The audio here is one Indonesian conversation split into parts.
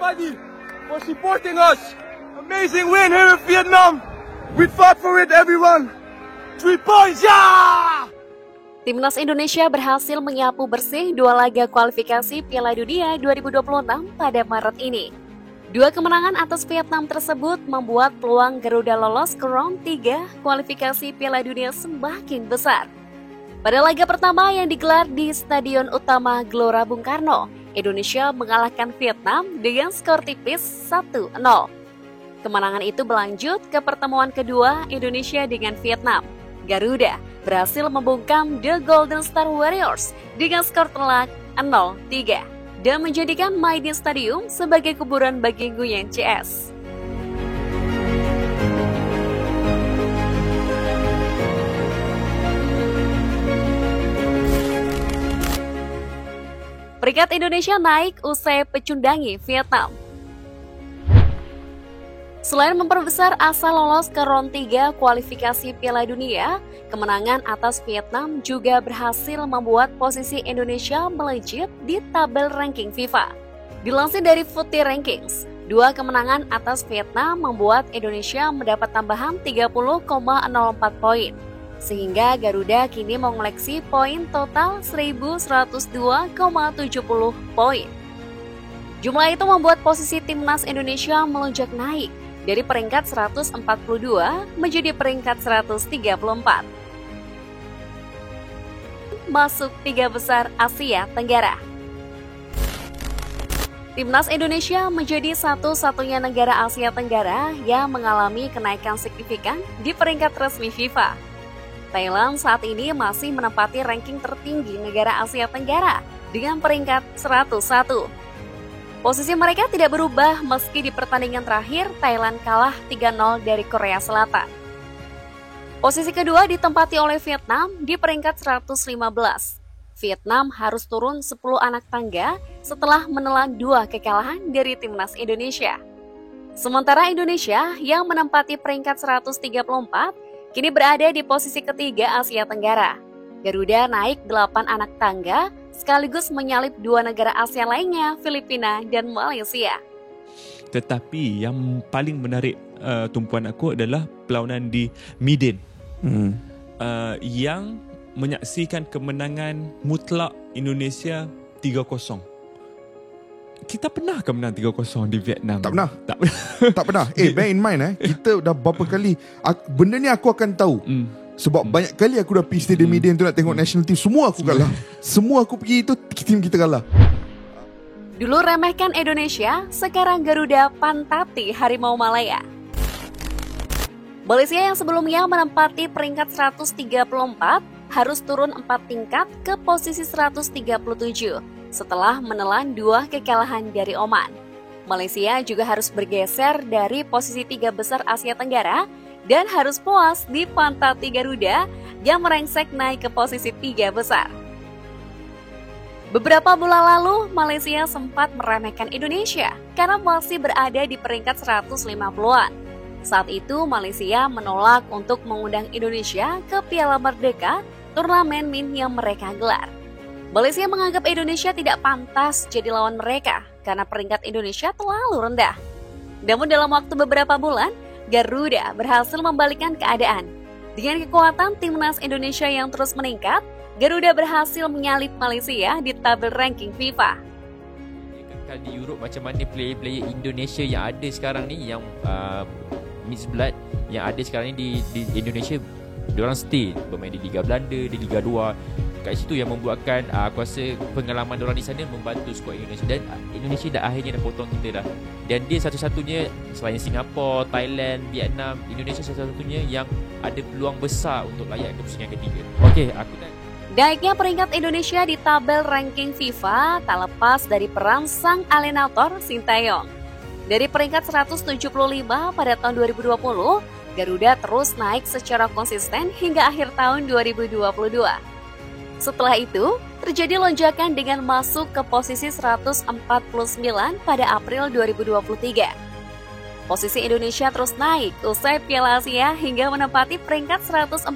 everybody for supporting us. Amazing win here in Vietnam. We fought for it, everyone. 3 points, yeah! Timnas Indonesia berhasil menyapu bersih 2 laga kualifikasi Piala Dunia 2026 pada Maret ini. 2 kemenangan atas Vietnam tersebut membuat peluang Garuda lolos ke round 3 kualifikasi Piala Dunia semakin besar. Pada laga pertama yang digelar di Stadion Utama Gelora Bung Karno, Indonesia mengalahkan Vietnam dengan skor tipis 1-0. Kemenangan itu berlanjut ke pertemuan kedua Indonesia dengan Vietnam. Garuda berhasil membungkam The Golden Star Warriors dengan skor telak 0-3 dan menjadikan Maidin Stadium sebagai kuburan bagi Nguyen CS. Peringkat Indonesia naik usai pecundangi Vietnam. Selain memperbesar asa lolos ke round 3 kualifikasi Piala Dunia, kemenangan atas Vietnam juga berhasil membuat posisi Indonesia melejit di tabel ranking FIFA. Dilansir dari Footy Rankings, 2 kemenangan atas Vietnam membuat Indonesia mendapat tambahan 30,04 poin, sehingga Garuda kini mengoleksi poin total 1.102,70 poin. Jumlah itu membuat posisi timnas Indonesia melonjak naik dari peringkat 142 menjadi peringkat 134. Masuk 3 besar Asia Tenggara. Timnas Indonesia menjadi satu-satunya negara Asia Tenggara yang mengalami kenaikan signifikan di peringkat resmi FIFA. Thailand saat ini masih menempati ranking tertinggi negara Asia Tenggara dengan peringkat 101. Posisi mereka tidak berubah meski di pertandingan terakhir Thailand kalah 3-0 dari Korea Selatan. Posisi kedua ditempati oleh Vietnam di peringkat 115. Vietnam harus turun 10 anak tangga setelah menelan 2 kekalahan dari timnas Indonesia. Sementara Indonesia yang menempati peringkat 134 kini berada di posisi ketiga Asia Tenggara. Garuda naik 8 anak tangga sekaligus menyalip 2 negara Asia lainnya, Filipina dan Malaysia. Tetapi yang paling menarik tumpuan aku adalah perlawanan di Medan yang menyaksikan kemenangan mutlak Indonesia 3-0. Kita pernah ke menang 3-0 di Vietnam? Tak pernah. Tak pernah. Bear in mind kita dah berapa kali benda ni aku akan tahu. Sebab banyak kali aku dah pergi Stadium Medan tu nak tengok national team. Semua aku kalah. Semua aku pergi itu tim kita kalah. Dulu remehkan Indonesia, sekarang Garuda pantati Harimau Malaya. Malaysia yang sebelumnya menempati peringkat 134 harus turun 4 tingkat ke posisi 137 setelah menelan 2 kekalahan dari Oman. Malaysia juga harus bergeser dari posisi 3 besar Asia Tenggara dan harus puas di pantati Garuda yang merengsek naik ke posisi 3 besar. Beberapa bulan lalu, Malaysia sempat meremehkan Indonesia karena masih berada di peringkat 150-an. Saat itu, Malaysia menolak untuk mengundang Indonesia ke Piala Merdeka, turnamen MIN yang mereka gelar. Malaysia menganggap Indonesia tidak pantas jadi lawan mereka karena peringkat Indonesia terlalu rendah. Namun dalam waktu beberapa bulan, Garuda berhasil membalikkan keadaan. Dengan kekuatan timnas Indonesia yang terus meningkat, Garuda berhasil menyalip Malaysia di tabel ranking FIFA. Di Europe macam mana player-player Indonesia yang ada sekarang ni, yang mixed blood yang ada sekarang ni di Indonesia, diorang stay bermain di Liga Belanda, di Liga 2. Kat situ yang membuatkan aku rasa pengalaman diorang di sana membantu skuad Indonesia. Dan Indonesia dah akhirnya dah potong kita dah. Dan dia satu-satunya selain Singapura, Thailand, Vietnam, Indonesia satu-satunya yang ada peluang besar untuk layak ke pusingan ketiga. Okey, aku dah. Naiknya peringkat Indonesia di tabel ranking FIFA tak lepas dari peran sang alienator Sintayong. Dari peringkat 175 pada tahun 2020, Garuda terus naik secara konsisten hingga akhir tahun 2022. Setelah itu, terjadi lonjakan dengan masuk ke posisi 149 pada April 2023. Posisi Indonesia terus naik usai Piala Asia hingga menempati peringkat 142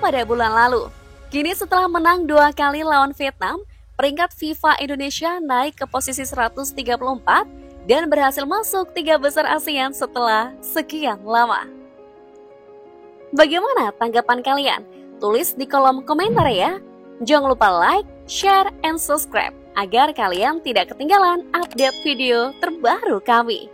pada bulan lalu. Kini setelah menang 2 kali lawan Vietnam, peringkat FIFA Indonesia naik ke posisi 134 dan berhasil masuk 3 besar ASEAN setelah sekian lama. Bagaimana tanggapan kalian? Tulis di kolom komentar ya. Jangan lupa like, share, and subscribe agar kalian tidak ketinggalan update video terbaru kami.